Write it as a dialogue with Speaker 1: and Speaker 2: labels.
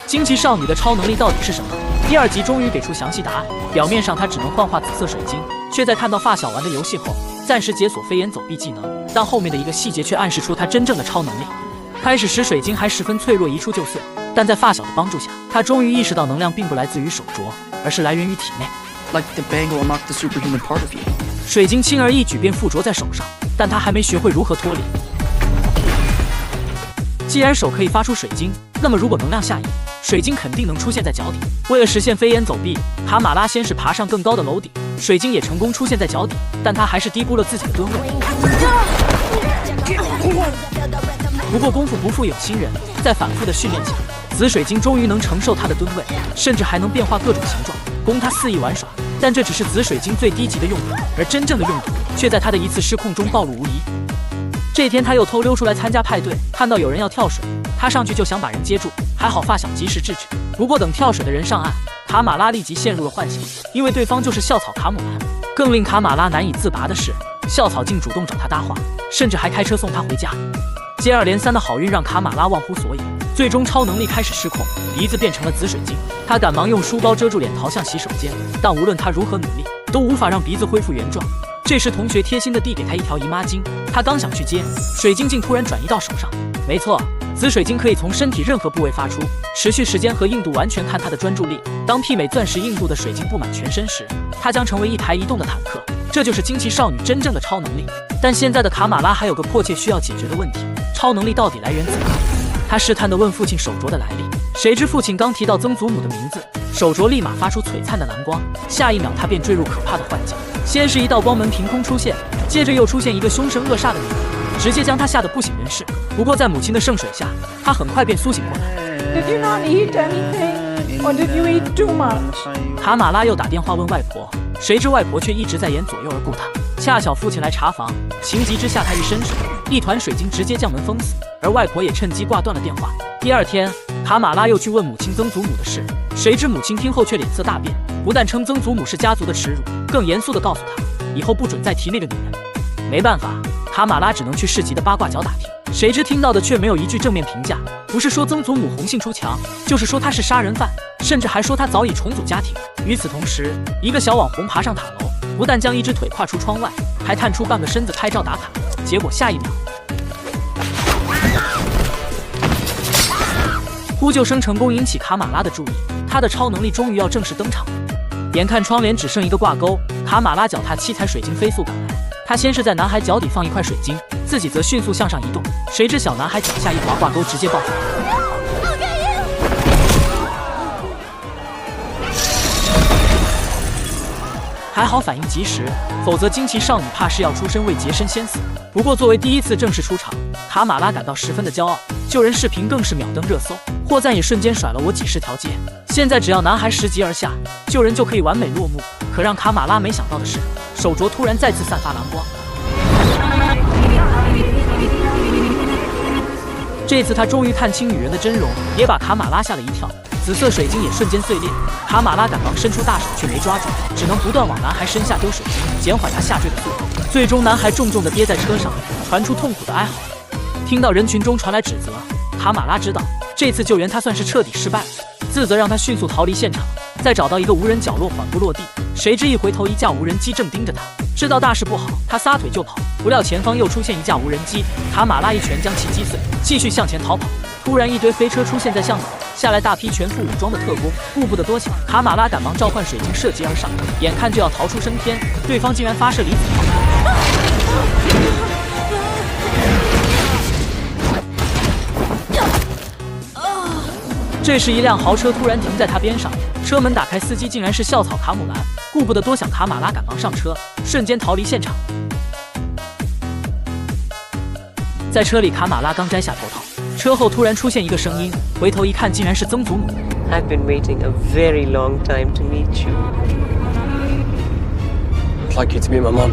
Speaker 1: 惊奇少女的超能力到底是什么？第2集终于给出详细答案。表面上她只能幻化紫色水晶，却在看到发小玩的游戏后，暂时解锁飞檐走壁技能。但后面的一个细节却暗示出她真正的超能力。开始时水晶还十分脆弱，一触就碎，但在发小的帮助下，她终于意识到能量并不来自于手镯，而是来源于体内。
Speaker 2: Like the bangle unlocked the superhuman part of you.
Speaker 1: 水晶轻而易举便附着在手上，但她还没学会如何脱离。既然手可以发出水晶，那么如果能量下移，水晶肯定能出现在脚底。为了实现飞檐走壁，卡马拉先是爬上更高的楼顶，水晶也成功出现在脚底，但他还是低估了自己的吨位。不过功夫不负有心人，在反复的训练下，紫水晶终于能承受他的吨位，甚至还能变化各种形状，供他肆意玩耍。但这只是紫水晶最低级的用途，而真正的用途却在他的一次失控中暴露无遗。这天他又偷溜出来参加派对，看到有人要跳水，他上去就想把人接住，还好发小及时制止。不过等跳水的人上岸，卡马拉立即陷入了幻想，因为对方就是校草卡姆兰。更令卡马拉难以自拔的是，校草竟主动找他搭话，甚至还开车送他回家。接二连三的好运让卡马拉忘乎所以，最终超能力开始失控，鼻子变成了紫水晶。他赶忙用书包遮住脸逃向洗手间，但无论他如何努力，都无法让鼻子恢复原状。这时同学贴心地递给他一条姨妈巾，他刚想去接，水晶竟突然转移到手上。没错，紫水晶可以从身体任何部位发出，持续时间和硬度完全看他的专注力。当媲美钻石硬度的水晶布满全身时，他将成为一台移动的坦克。这就是惊奇少女真正的超能力。但现在的卡马拉还有个迫切需要解决的问题，超能力到底来源自哪？他试探地问父亲手镯的来历，谁知父亲刚提到曾祖母的名字，手镯立马发出璀璨的蓝光，下一秒他便坠入可怕的幻境。先是一道光门凭空出现，接着又出现一个凶神恶煞的女人，直接将他吓得不省人事。不过在母亲的圣水下，他很快便苏醒过来。
Speaker 3: Did you not eat anything, or did you eat too much?
Speaker 1: 卡马拉又打电话问外婆，谁知外婆却一直在演左右而顾他。恰巧父亲来查房，情急之下他一伸手，一团水晶直接将门封死，而外婆也趁机挂断了电话。第2天，卡马拉又去问母亲曾祖母的事，谁知母亲听后却脸色大变，不但称曾祖母是家族的耻辱，更严肃地告诉他，以后不准再提那个女人。没办法，卡马拉只能去市集的八卦角打听，谁知听到的却没有一句正面评价，不是说曾祖母红杏出墙，就是说她是杀人犯，甚至还说她早已重组家庭。与此同时，一个小网红爬上塔楼，不但将一只腿跨出窗外，还探出半个身子拍照打卡，结果下一秒呼救声成功引起卡马拉的注意，他的超能力终于要正式登场。眼看窗帘只剩一个挂钩，卡马拉脚踏七彩水晶飞速赶来。他先是在男孩脚底放一块水晶，自己则迅速向上移动，谁知小男孩脚下一滑，挂钩直接爆发。还好反应及时，否则惊奇少女怕是要出身为洁身先死。不过作为第1次正式出场，卡马拉感到十分的骄傲，救人视频更是秒登热搜，获赞也瞬间甩了我几十条街。现在只要男孩拾级而下，救人就可以完美落幕。可让卡马拉没想到的是，手镯突然再次散发蓝光。这次他终于看清女人的真容，也把卡马拉吓了一跳。紫色水晶也瞬间碎裂，卡马拉赶忙伸出大手却没抓住，只能不断往男孩身下丢水晶，减缓他下坠的速度。最终男孩重重地跌在车上，传出痛苦的哀嚎。听到人群中传来指责，卡马拉知道这次救援他算是彻底失败了，自责让他迅速逃离现场，再找到一个无人角落缓步落地。谁知一回头，一架无人机正盯着他，知道大事不好，他撒腿就跑，不料前方又出现一架无人机，卡马拉一拳将其击碎，继续向前逃跑。突然一堆飞车出现在巷口，下来大批全副武装的特工，顾不得多想，卡马拉赶忙召唤水晶射击而上，眼看就要逃出升天，对方竟然发射离子炮。这时一辆豪车突然停在他边上，车门打开，司机竟然是校草卡姆兰。顾不得多想，卡马拉赶忙上车，瞬间逃离现场。在车里，卡马拉刚摘下头套，车后突然出现一个声音，回头一看，竟然是曾祖母。
Speaker 4: I've been waiting a very long time to meet you.
Speaker 2: I'd like you to meet my mom.